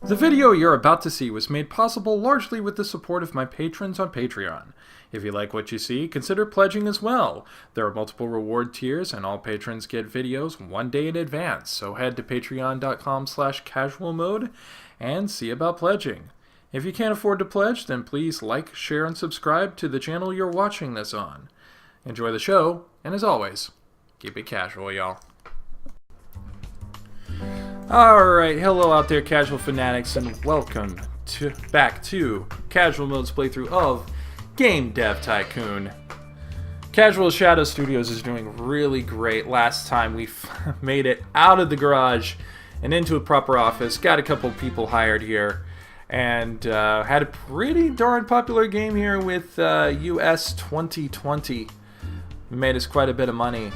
The video you're about to see was made possible largely with the support of my patrons on Patreon. If you like what you see, consider pledging as well. There are multiple reward tiers, and all patrons get videos one day in advance, so head to patreon.com/casualmode and see about pledging. If you can't afford to pledge, then please like, share, and subscribe to the channel you're watching this on. Enjoy the show, and as always, keep it casual, y'all. Alright, hello out there, casual fanatics, and welcome back to Casual Mode's playthrough of Game Dev Tycoon. Casual Shadow Studios is doing really great. Last time we made it out of the garage and into a proper office, got a couple people hired here, and had a pretty darn popular game here with US 2020. Made us quite a bit of money.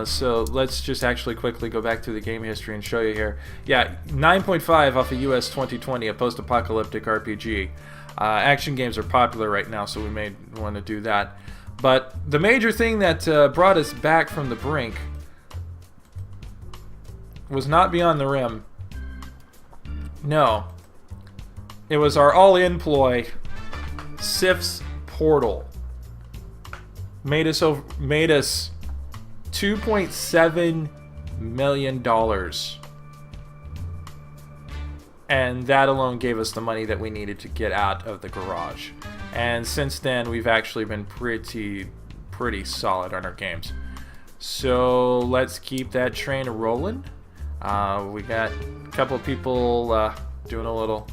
So let's just actually quickly go back to the game history and show you here. Yeah, 9.5 off of US 2020, a post-apocalyptic RPG. Action games are popular right now, so we may want to do that. But the major thing that brought us back from the brink was not Beyond the Rim. No. It was our all-in ploy, Sif's Portal. Made us $2.7 million. And that alone gave us the money that we needed to get out of the garage. And since then, we've actually been pretty solid on our games. So let's keep that train rolling. We got a couple of people doing a little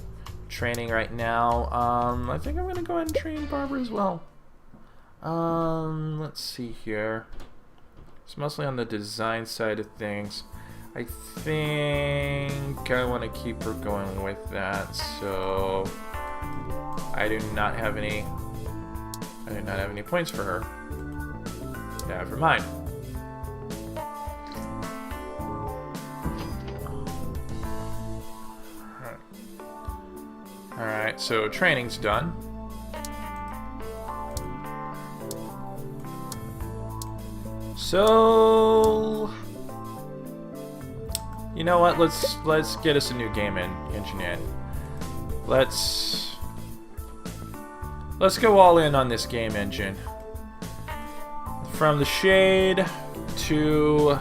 training right now. I think I'm going to go ahead and train Barbara as well. Let's see here. It's mostly on the design side of things. I think I want to keep her going with that, so I do not have any points for her. Never mind. Alright, so training's done. So, you know what? Let's get us a new game engine in. Let's go all in on this game engine. From the Shade to,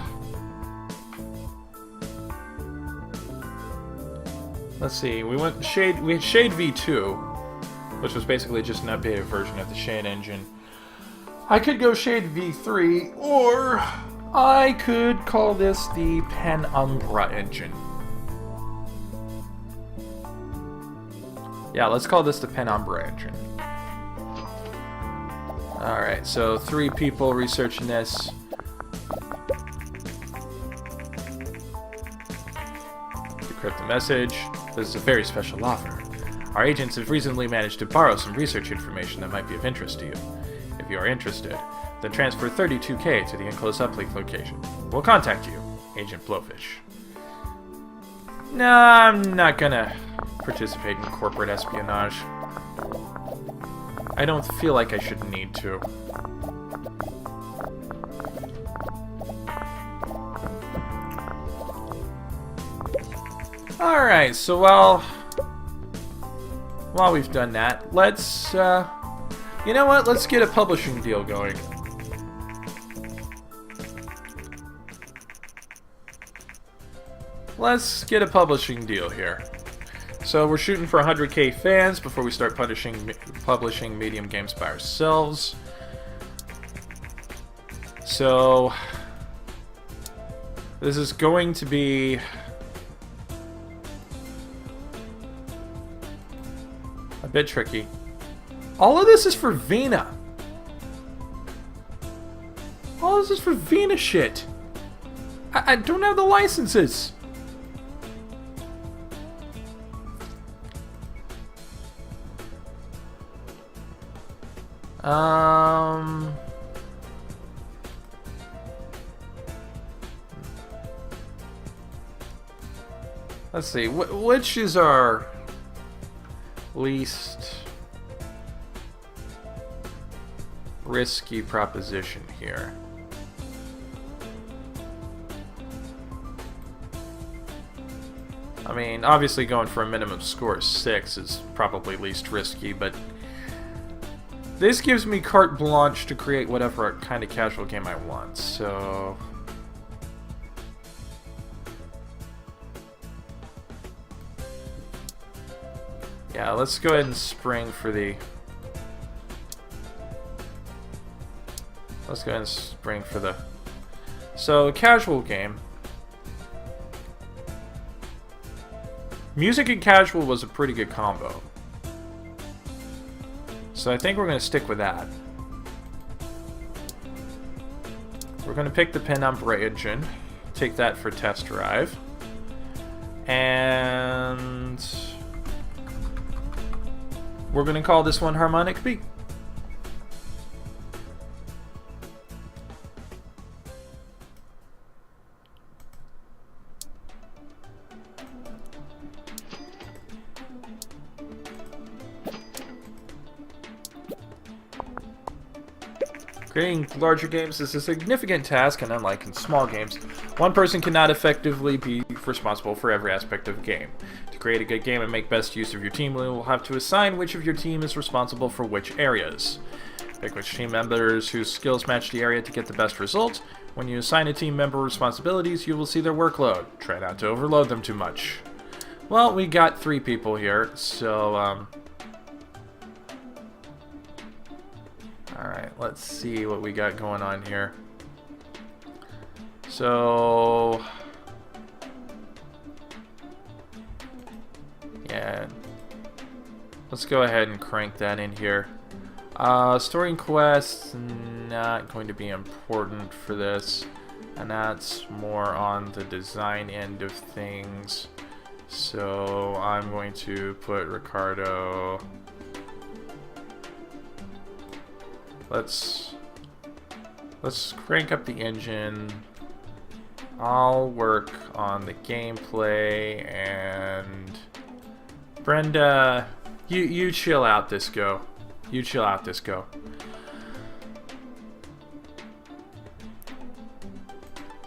let's see. We had Shade V2, which was basically just an updated version of the Shade engine. I could go Shade V3, or I could call this the Penumbra engine. Yeah, let's call this the Penumbra engine. Alright, so 3 people researching this. Decrypt the message. This is a very special offer. Our agents have recently managed to borrow some research information that might be of interest to you. If you are interested, then transfer 32K to the enclosed uplink location. We'll contact you, Agent Blowfish. Nah, I'm not gonna participate in corporate espionage. I don't feel like I should need to. Alright, so while we've done that, let's, you know what? Let's get a publishing deal going. Let's get a publishing deal here. So we're shooting for 100K fans before we start publishing medium games by ourselves. So this is going to be a bit tricky. All of this is for Vena. All this is for Vena shit. I don't have the licenses. Let's see. Which is our least risky proposition here? I mean, obviously going for a minimum score of 6 is probably least risky, but this gives me carte blanche to create whatever kind of casual game I want, so... yeah, let's go ahead and spring for the... let's go ahead and spring for the... so, casual game. Music and casual was a pretty good combo. So I think we're going to stick with that. We're going to pick the Penumbra engine. Take that for test drive. And... we're going to call this one Harmonic B. Creating larger games is a significant task, and unlike in small games, one person cannot effectively be responsible for every aspect of a game. To create a good game and make best use of your team, you will have to assign which of your team is responsible for which areas. Pick which team members whose skills match the area to get the best result. When you assign a team member responsibilities, you will see their workload. Try not to overload them too much. Well, we got 3 people here, so, alright, let's see what we got going on here. So... yeah. Let's go ahead and crank that in here. Story and quests, not going to be important for this. And that's more on the design end of things. So I'm going to put Ricardo... Let's crank up the engine. I'll work on the gameplay, and Brenda, you chill out this go. You chill out this go.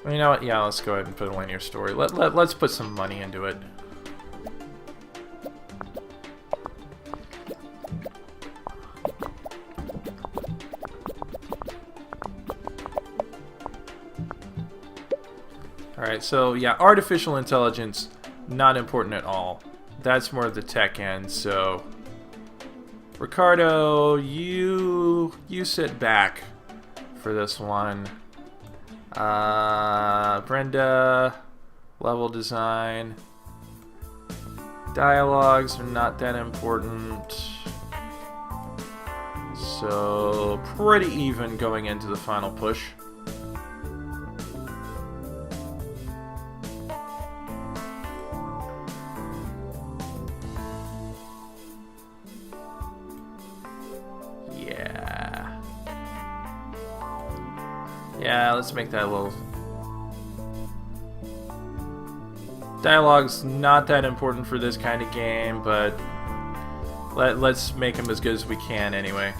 Well, you know what? Yeah, let's go ahead and put a linear story. Let's put some money into it. Alright, so yeah, artificial intelligence, not important at all. That's more of the tech end, so... Ricardo, you sit back for this one. Brenda, level design. Dialogues are not that important. So, pretty even going into the final push. Yeah, let's make that a little... Dialogue's not that important for this kind of game, but let's make them as good as we can anyway.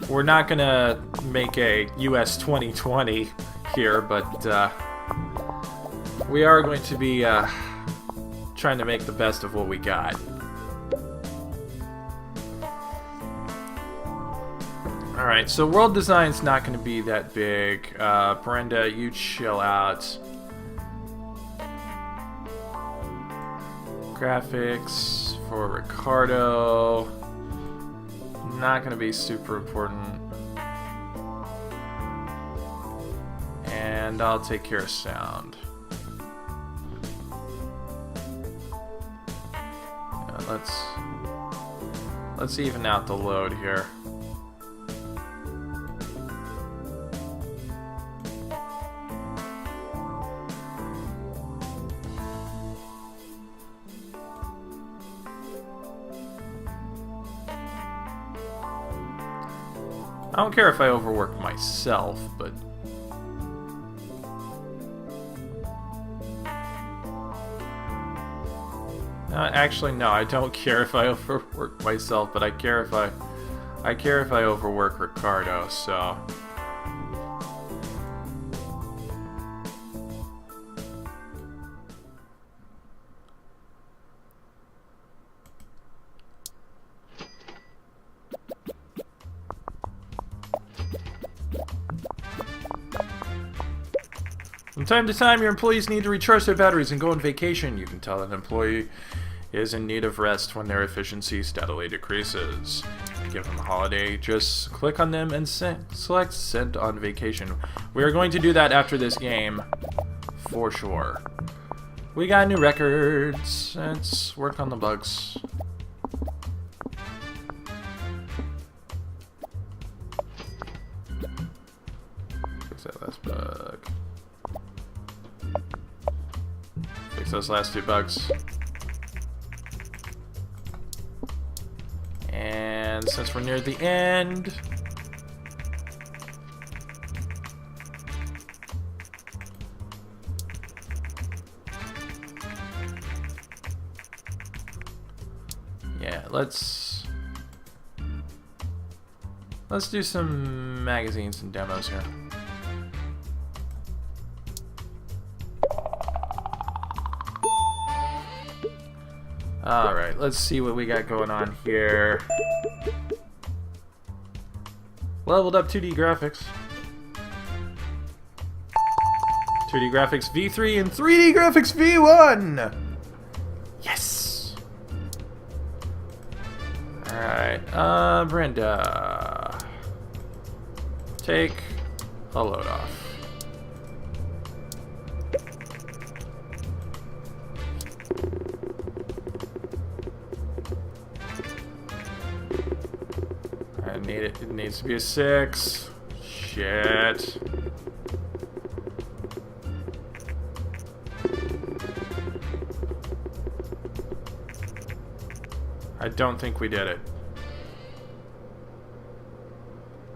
We're not gonna make a US 2020 here, but we are going to be trying to make the best of what we got. Alright, so world design's not going to be that big. Brenda, you chill out. Graphics for Ricardo. Not going to be super important. And I'll take care of sound. Let's even out the load here. I don't care if I overwork myself, but... actually, no, I don't care if I overwork myself, but I care if I overwork Ricardo, so... time to time, your employees need to recharge their batteries and go on vacation. You can tell an employee is in need of rest when their efficiency steadily decreases. To give them a holiday, just click on them and select Send on Vacation. We are going to do that after this game, for sure. We got new records. Let's work on the bugs. Fix that last bug. Fix those last 2 bugs. And since we're near the end, yeah, let's do some magazines and demos here. Alright, let's see what we got going on here. Leveled up 2D graphics. 2D graphics V3 and 3D graphics V1! Yes! Alright, Brenda. Take a load off. It needs to be a 6. Shit. I don't think we did it.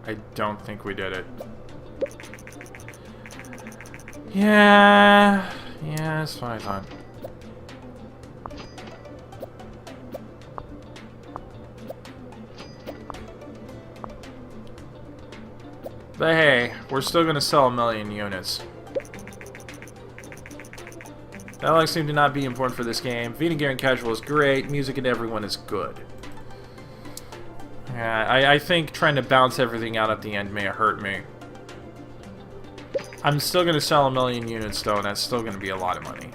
I don't think we did it. Yeah, that's what I thought. But hey, we're still gonna sell 1 million units. Dialogue seemed to not be important for this game. Vegan Gear and Casual is great. Music and everyone is good. Yeah, I think trying to bounce everything out at the end may have hurt me. I'm still gonna sell 1 million units though, and that's still gonna be a lot of money.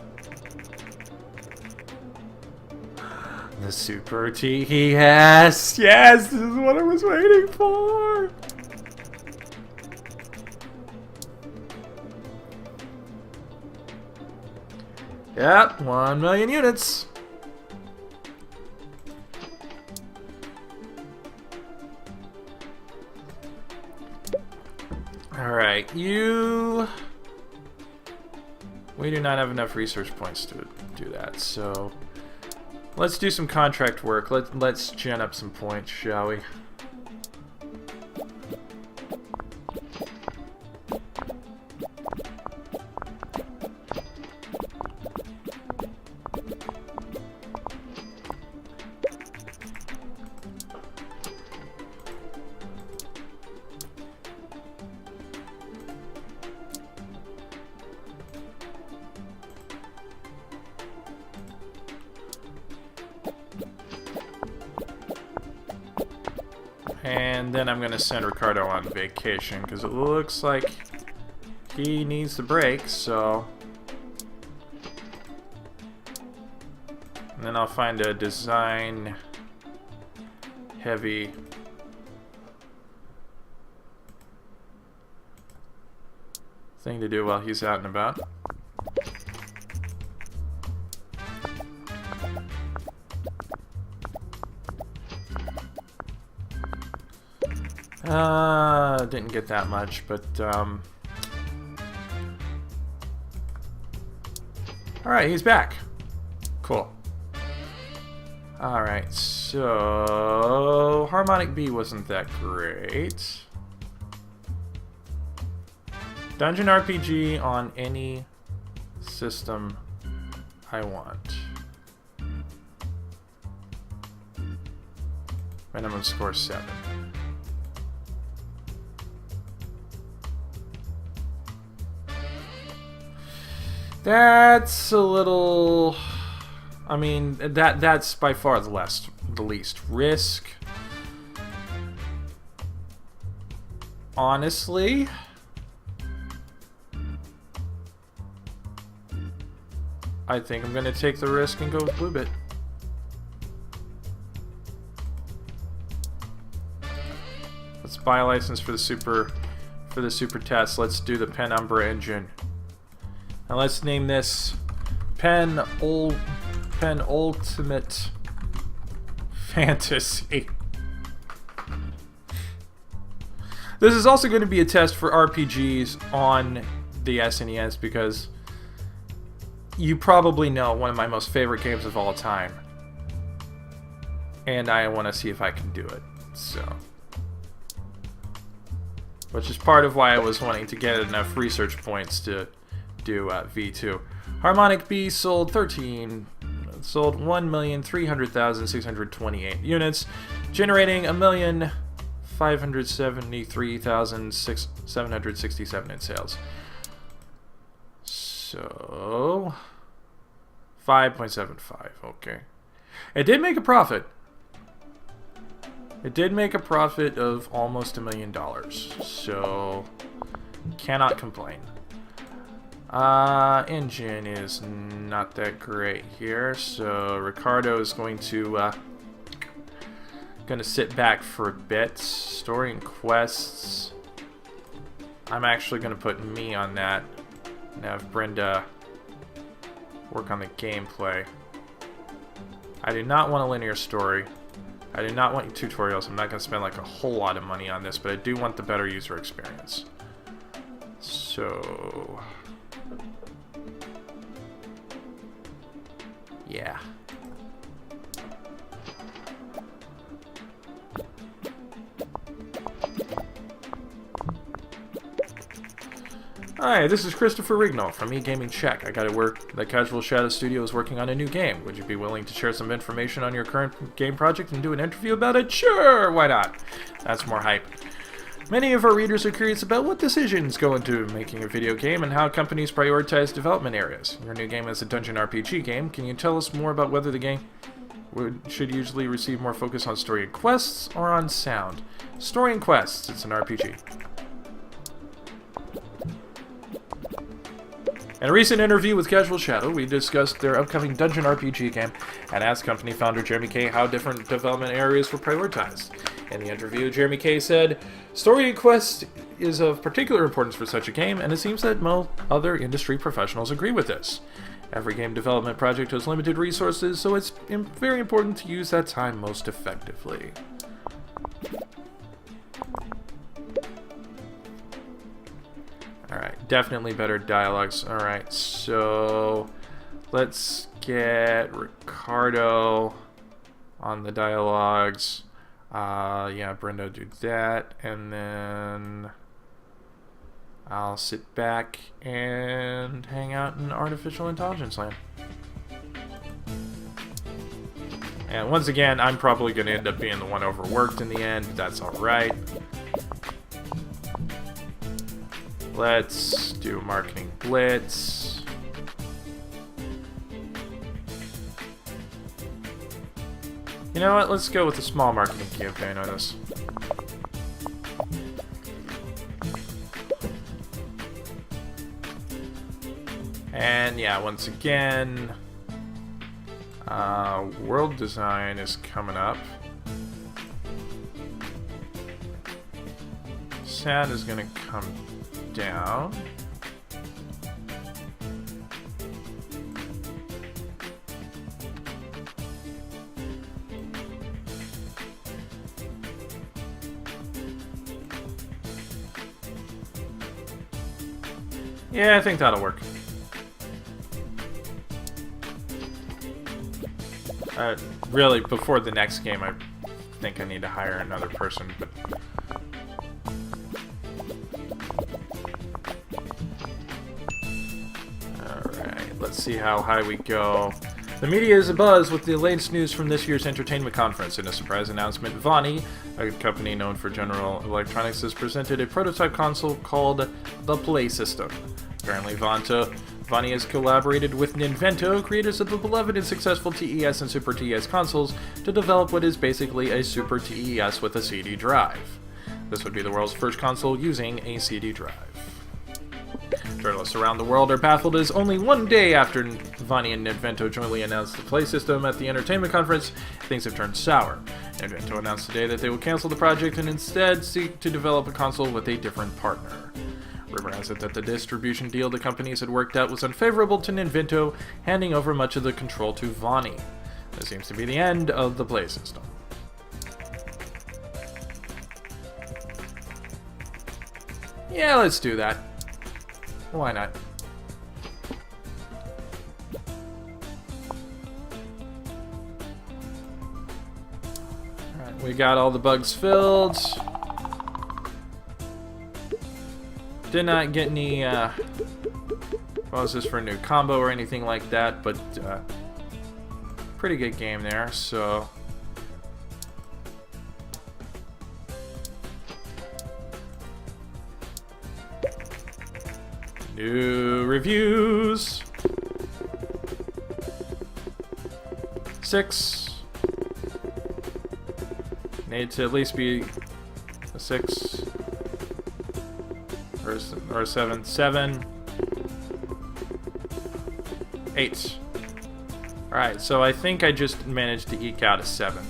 The Super T. Yes! Yes! This is what I was waiting for! Yep, 1 million units. Alright, you... We do not have enough research points to do that, so... Let's do some contract work. Let's gen up some points, shall we? And then I'm going to send Ricardo on vacation, because it looks like he needs the break, so... And then I'll find a design-heavy... thing to do while he's out and about. Didn't get that much, but, Alright, he's back. Cool. Alright, so... Harmonic B wasn't that great. Dungeon RPG on any system I want. Minimum score 7. That's a little... I mean, that's by far the least. Risk. Honestly... I think I'm going to take the risk and go with Bluebit. Let's buy a license for the super test. Let's do the Penumbra engine. Now let's name this Penultimate Fantasy. This is also going to be a test for RPGs on the SNES because you probably know one of my most favorite games of all time. And I want to see if I can do it. So, which is part of why I was wanting to get enough research points to do V2. Harmonic B sold 1,300,628 units, generating 1,573,767 in sales. So 5.75. Okay, it did make a profit. It did make a profit of almost $1 million. So cannot complain. Engine is not that great here, so Ricardo is going to sit back for a bit. Story and quests. I'm actually gonna put me on that and have Brenda work on the gameplay. I do not want a linear story. I do not want tutorials. I'm not gonna spend like a whole lot of money on this, but I do want the better user experience. So yeah. Hi, this is Christopher Rignall from eGaming Check. I got to work. The Casual Shadow Studio is working on a new game. Would you be willing to share some information on your current game project and do an interview about it? Sure, why not? That's more hype. Many of our readers are curious about what decisions go into making a video game and how companies prioritize development areas. Your new game is a dungeon RPG game. Can you tell us more about whether the game should usually receive more focus on story and quests or on sound? Story and quests. It's an RPG. In a recent interview with Casual Shadow, we discussed their upcoming dungeon RPG game and asked company founder Jeremy Kay how different development areas were prioritized. In the interview, Jeremy Kay said, "Story and quest is of particular importance for such a game, and it seems that most other industry professionals agree with this. Every game development project has limited resources, so it's very important to use that time most effectively." Alright, definitely better dialogues. Alright, so let's get Ricardo on the dialogues. Yeah, Brenda do that, and then I'll sit back and hang out in artificial intelligence land. And once again, I'm probably going to end up being the one overworked in the end, but that's alright. Let's do marketing blitz. You know what? Let's go with a small marketing campaign on this. And yeah, once again, world design is coming up. Sound is gonna come down. Yeah, I think that'll work. Really, before the next game, I think I need to hire another person, but... Alright, let's see how high we go. The media is abuzz with the latest news from this year's entertainment conference. In a surprise announcement, Vonnie, a company known for General Electronics, has presented a prototype console called the Play System. Apparently, Vonnie has collaborated with Ninvento, creators of the beloved and successful TES and Super TES consoles, to develop what is basically a Super TES with a CD drive. This would be the world's first console using a CD drive. Journalists around the world are baffled as only one day after Vonnie and Nintendo jointly announced the Play system at the Entertainment Conference, things have turned sour. Nintendo announced today that they will cancel the project and instead seek to develop a console with a different partner. Rumor has it that the distribution deal the companies had worked out was unfavorable to Nintendo, handing over much of the control to Vonnie. This seems to be the end of the Play system. Yeah, let's do that. Why not? Alright, we got all the bugs filled. Did not get any bonuses for a new combo or anything like that, but pretty good game there, so... New reviews. 6. Need to at least be a 6 or a 7. 7. 8. Alright, so I think I just managed to eke out a 7.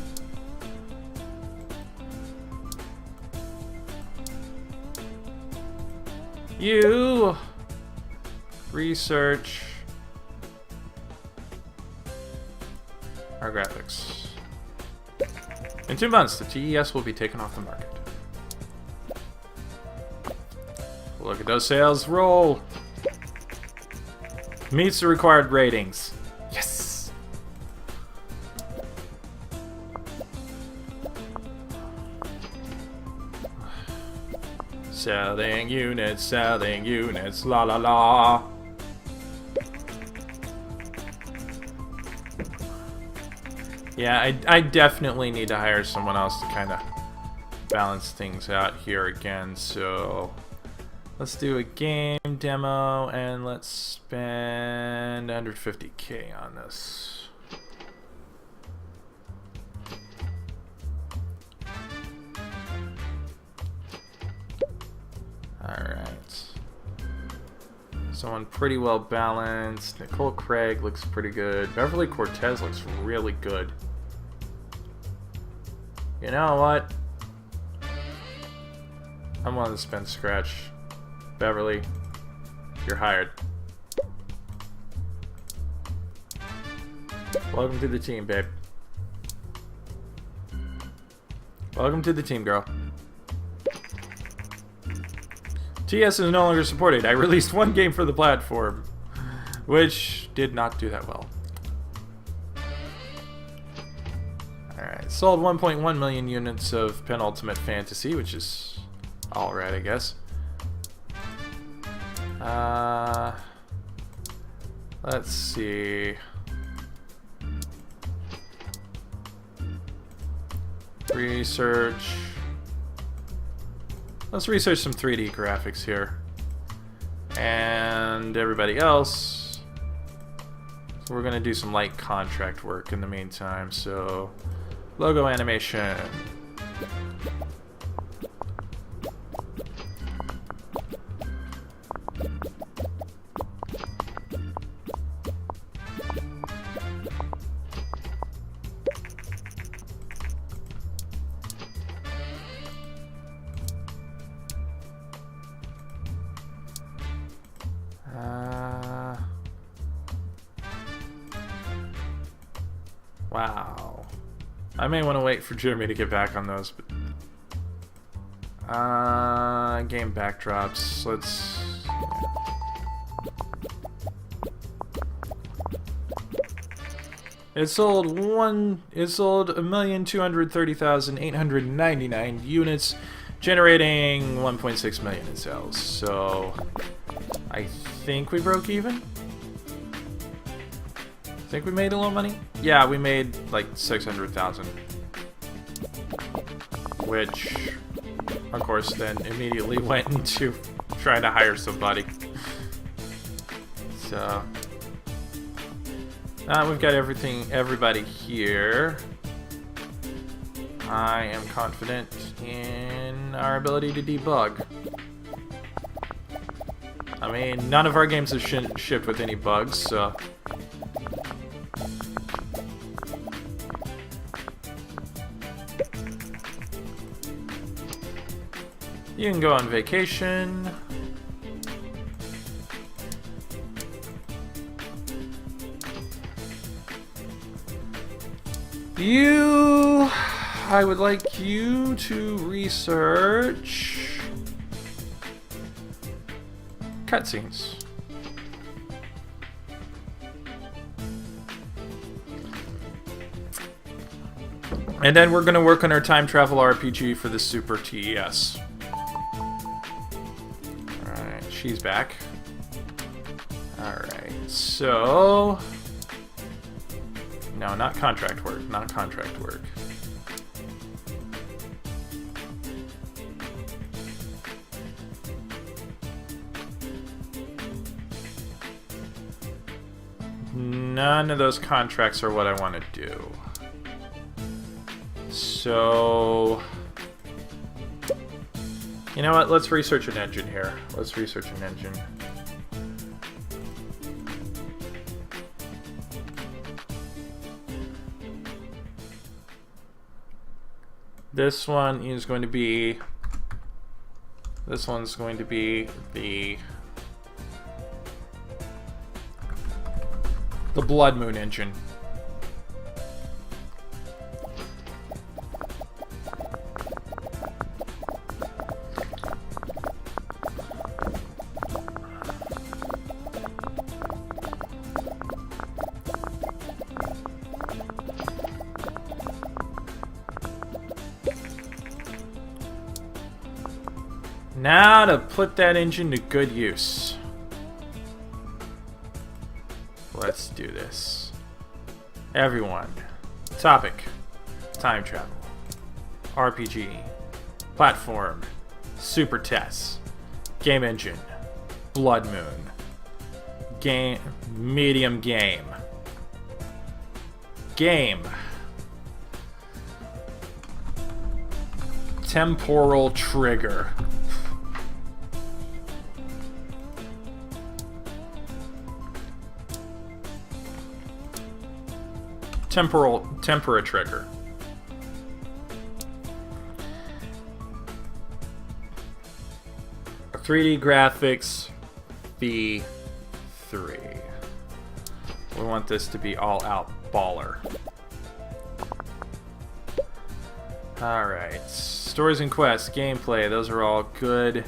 You research our graphics. In 2 months, the TES will be taken off the market. Look at those sales roll. Meets the required ratings. Yes! Selling units, la la la. Yeah, I definitely need to hire someone else to kind of balance things out here again, so let's do a game demo and let's spend 150k on this. Alright. Someone pretty well balanced. Nicole Craig looks pretty good. Beverly Cortez looks really good. You know what? I'm willing to spend scratch. Beverly, you're hired. Welcome to the team, babe. Welcome to the team, girl. TS is no longer supported. I released one game for the platform, which did not do that well. Alright, sold 1.1 million units of Penultimate Fantasy, which is alright, I guess. Let's see. Research. Let's research some 3D graphics here. And everybody else. So we're gonna do some light contract work in the meantime. So, logo animation. Wow. I may want to wait for Jeremy to get back on those, but... game backdrops. Let's... It sold 1,230,899 units, generating 1.6 million in sales. So, I think we broke even. Think we made a little money? Yeah, we made like 600,000. Which, of course, then immediately went into trying to hire somebody. So, we've got everybody here. I am confident in our ability to debug. I mean, none of our games have shipped with any bugs, so... You can go on vacation. I would like you to research cutscenes. And then we're going to work on our time travel RPG for the Super TES. Alright, she's back. Alright, so... No, not contract work, not contract work. None of those contracts are what I want to do. So... You know what? Let's research an engine here. Let's research an engine. This one is going to be... This one's going to be the Blood Moon engine. Now to put that engine to good use. Let's do this. Everyone. Topic. Time travel. RPG. Platform. Super TES. Game engine. Blood Moon. Game. Medium game. Game. Temporal trigger. Tempera trigger. A 3D graphics V3. We want this to be all out baller. Alright. Stories and quests, gameplay, those are all good.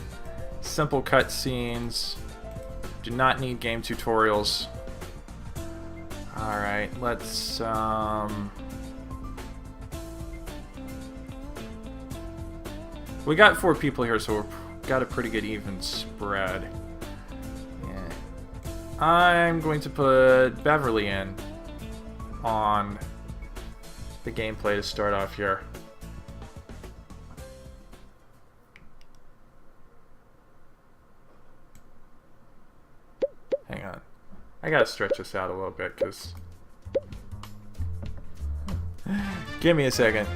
Simple cutscenes. Do not need game tutorials. Alright, let's, we got 4 people here, so we've got a pretty good even spread. Yeah. I'm going to put Beverly in on the gameplay to start off here. Hang on. I gotta stretch this out a little bit, because... Give me a second.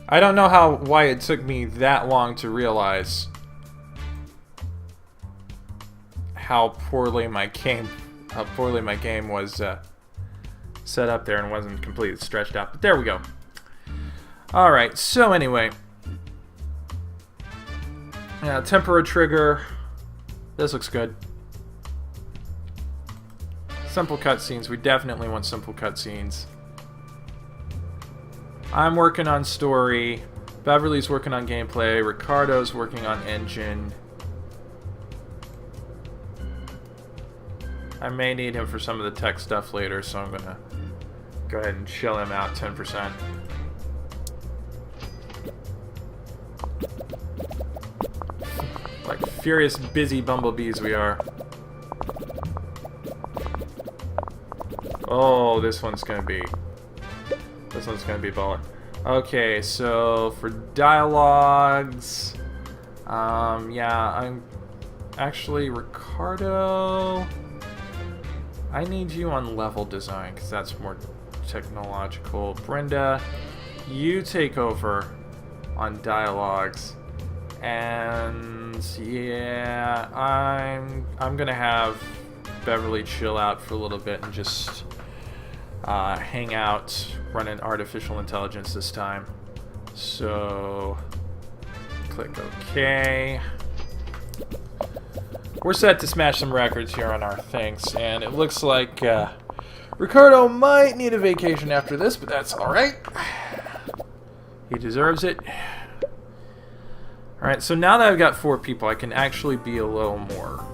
I don't know why it took me that long to realize how poorly my game was set up there and wasn't completely stretched out. But there we go. Alright, so anyway. Tempera trigger. This looks good. Simple cutscenes. We definitely want simple cutscenes. I'm working on story. Beverly's working on gameplay. Ricardo's working on engine. I may need him for some of the tech stuff later, so I'm gonna go ahead and chill him out 10%. Like furious, busy bumblebees we are. Oh, this one's gonna be baller. Okay, so for dialogues, yeah, Actually, Ricardo, I need you on level design because that's more technological. Brenda, you take over on dialogues. And yeah, I'm gonna have Beverly chill out for a little bit and just hang out, running artificial intelligence this time. So click OK. We're set to smash some records here on our things, and it looks like Ricardo might need a vacation after this, but that's alright. He deserves it. Alright, so now that I've got 4 people, I can actually be a little more...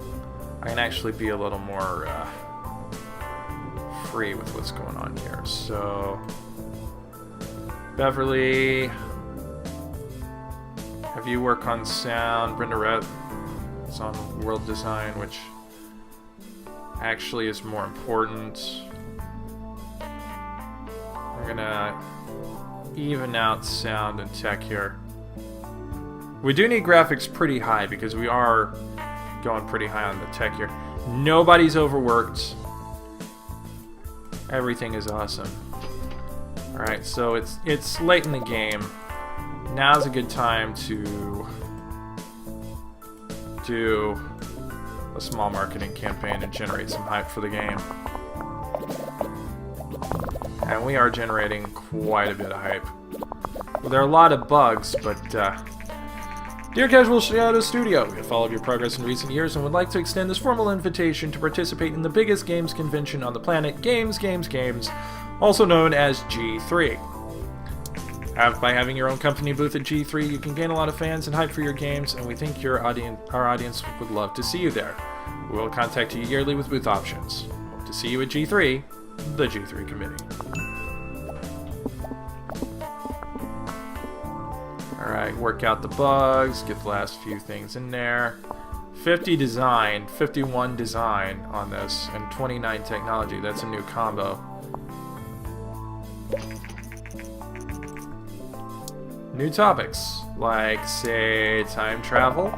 free with what's going on here. So... Beverly... have you work on sound. Brenda Rhett is on world design, which actually is more important. I'm gonna even out sound and tech here. We do need graphics pretty high because we are going pretty high on the tech here. Nobody's overworked. Everything is awesome. Alright, so it's late in the game. Now's a good time to do a small marketing campaign and generate some hype for the game. And we are generating quite a bit of hype. Well, there are a lot of bugs, but Dear Casual Shadow Studio, we have followed your progress in recent years and would like to extend this formal invitation to participate in the biggest games convention on the planet, Games, also known as G3. By having your own company booth at G3, you can gain a lot of fans and hype for your games, and we think our audience would love to see you there. We will contact you yearly with booth options. Hope to see you at G3, the G3 committee. Alright, work out the bugs, get the last few things in there. 50 design, 51 design on this, and 29 technology. That's a new combo. New topics, like, say, time travel.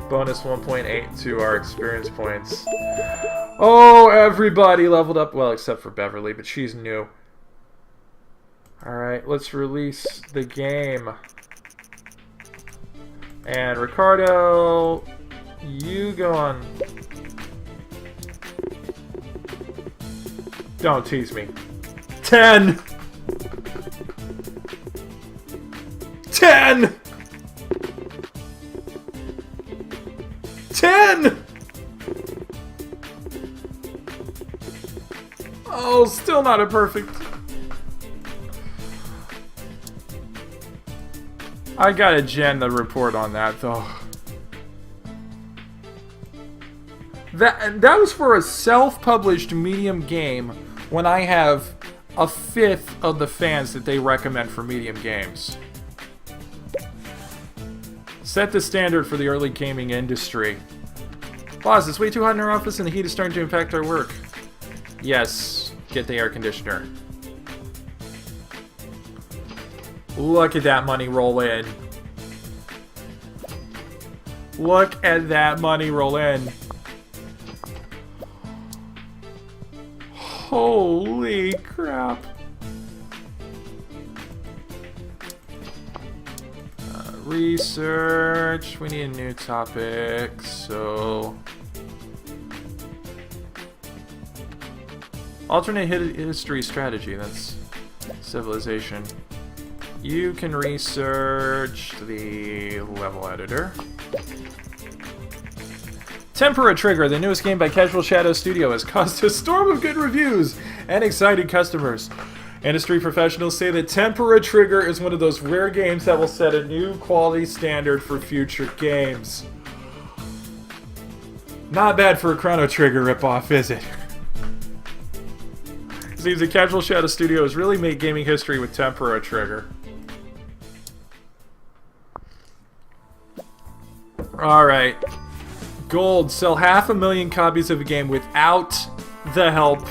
Bonus 1.8 to our experience points. Oh, everybody leveled up. Well, except for Beverly, but she's new. Alright, let's release the game. And Ricardo, you go on. Don't tease me. 10! 10! 10! Oh, still not a perfect. I gotta gen the report on that, though. That was for a self-published medium game when I have a fifth of the fans that they recommend for medium games. Set the standard for the early gaming industry. Boss, it's way too hot in our office and the heat is starting to impact our work. Yes, get the air conditioner. Look at that money roll in. Look at that money roll in. Holy crap. Research. We need a new topic, so... Alternate history strategy, that's civilization. You can research the level editor. Tempera Trigger, the newest game by Casual Shadow Studio, has caused a storm of good reviews and excited customers. Industry professionals say that Tempera Trigger is one of those rare games that will set a new quality standard for future games. Not bad for a Chrono Trigger ripoff, is it? It seems that Casual Shadow Studio has really made gaming history with Tempera Trigger. Alright. Gold, sell 500,000 copies of a game without the help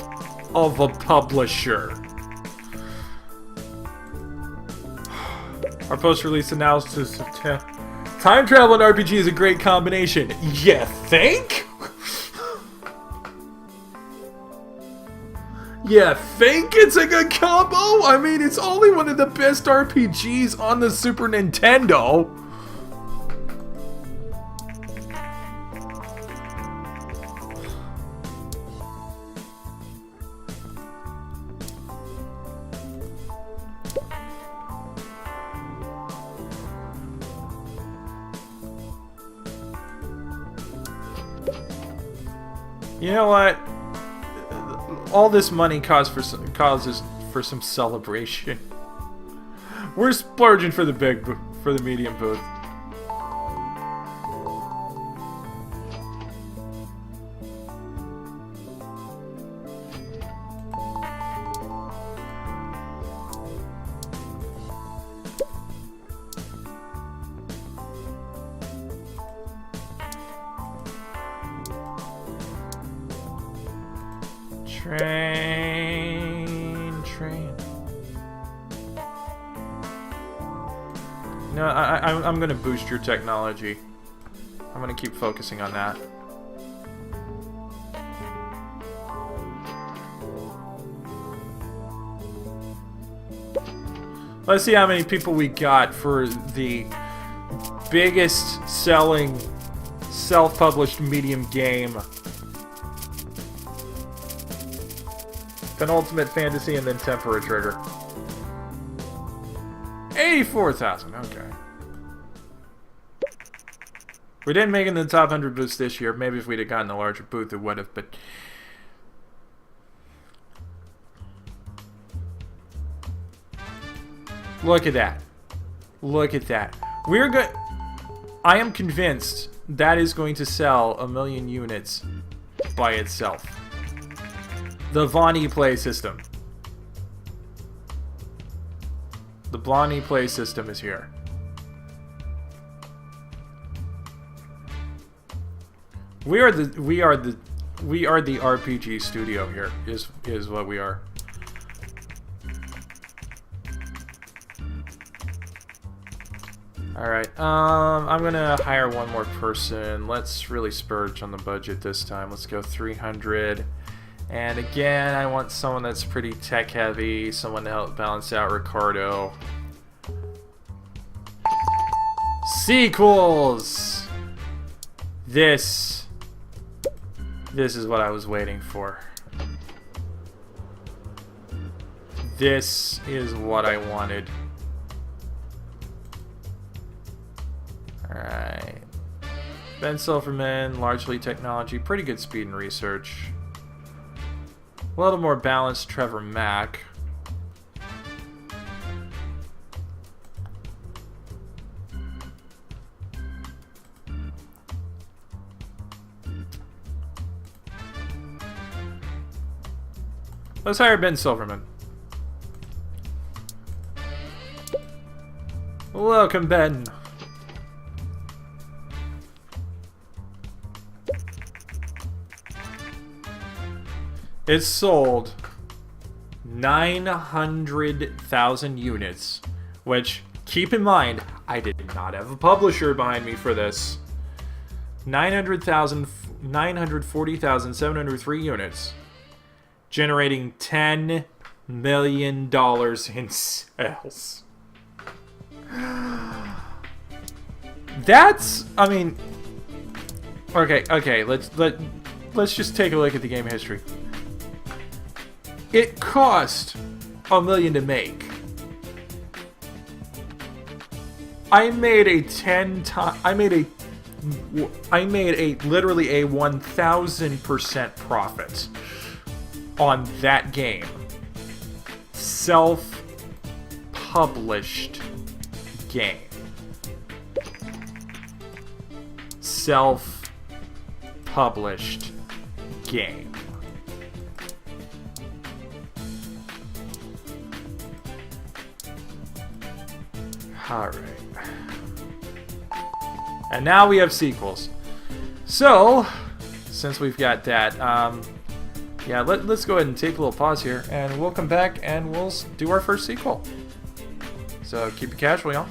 of a publisher. Our post-release analysis of time travel and RPG is a great combination. You think? You think it's a good combo? I mean, it's only one of the best RPGs on the Super Nintendo. You know what? All this money causes for some celebration. We're splurging for the medium booth. Train. No, I'm gonna boost your technology. I'm gonna keep focusing on that. Let's see how many people we got for the biggest selling self-published medium game. Penultimate Fantasy and then Tempera Trigger. 84,000, okay. We didn't make it in the top 100 booths this year. Maybe if we'd have gotten a larger booth it would have, but... Look at that. Look at that. We're good. I am convinced that is going to sell 1 million units by itself. The Vonnie play system. The Vonnie play system is here. We are the RPG studio here. Is what we are. All right. I'm gonna hire one more person. Let's really spurge on the budget this time. Let's go 300. And again, I want someone that's pretty tech heavy, someone to help balance out Ricardo. Sequels! This is what I was waiting for. This is what I wanted. Alright. Ben Silverman, largely technology, pretty good speed and research. A little more balanced, Trevor Mack. Let's hire Ben Silverman. Welcome, Ben. It sold 900,000 units, which, keep in mind, I did not have a publisher behind me for this. 940,703 units, generating $10 million in sales. That's, I mean, okay, let's just take a look at the game history. It cost $1 million to make. I made a literally a 1,000% profit on that game. Self-published game. Self-published game. Alright. And now we have sequels. So, since we've got that, yeah, let's go ahead and take a little pause here, and we'll come back and we'll do our first sequel. So keep it casual, y'all.